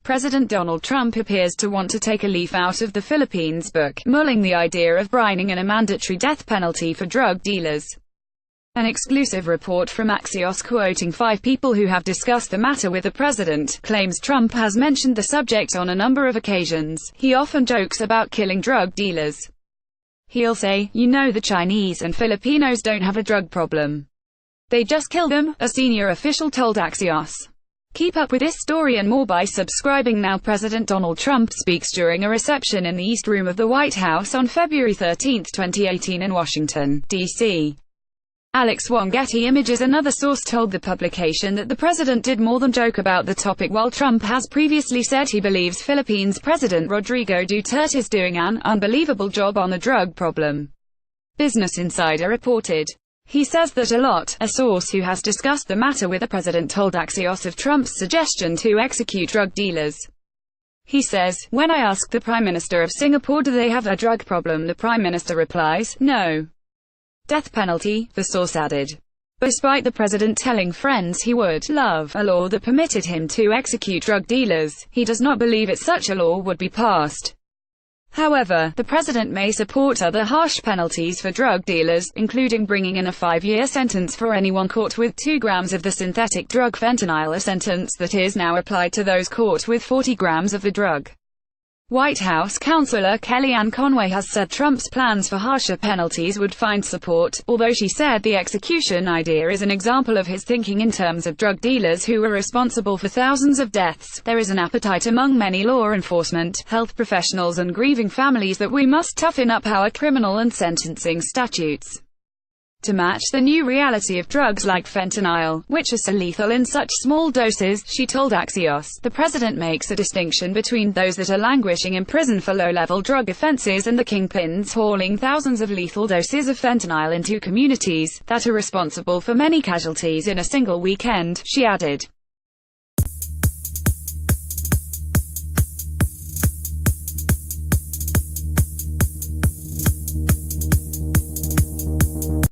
President Donald Trump appears to want to take a leaf out of the Philippines' book, mulling the idea of brining and a mandatory death penalty for drug dealers. An exclusive report from Axios, quoting 5 people who have discussed the matter with the president, claims Trump has mentioned the subject on a number of occasions. He often jokes about killing drug dealers. He'll say, "You know, the Chinese and Filipinos don't have a drug problem. They just kill them," a senior official told Axios. Keep up with this story and more by subscribing now. President Donald Trump speaks during a reception in the East Room of the White House on February 13, 2018 in Washington, D.C. Alex Wong. Getty Images. Another source told the publication that the president did more than joke about the topic. While Trump has previously said he believes Philippines President Rodrigo Duterte is doing an unbelievable job on the drug problem. Business Insider reported. He says that a lot. A source who has discussed the matter with the president told Axios of Trump's suggestion to execute drug dealers. He says, "When I ask the Prime Minister of Singapore do they have a drug problem, the Prime Minister replies, no. Death penalty," the source added. Despite the president telling friends he would love a law that permitted him to execute drug dealers, he does not believe that such a law would be passed. However, the president may support other harsh penalties for drug dealers, including bringing in a 5-year sentence for anyone caught with 2 grams of the synthetic drug fentanyl, a sentence that is now applied to those caught with 40 grams of the drug. White House counselor Kellyanne Conway has said Trump's plans for harsher penalties would find support, although she said the execution idea is an example of his thinking in terms of drug dealers who were responsible for thousands of deaths. There is an appetite among many law enforcement, health professionals and grieving families that we must toughen up our criminal and sentencing statutes to match the new reality of drugs like fentanyl, which are so lethal in such small doses, she told Axios. The president makes a distinction between those that are languishing in prison for low-level drug offenses and the kingpins hauling thousands of lethal doses of fentanyl into communities that are responsible for many casualties in a single weekend, she added.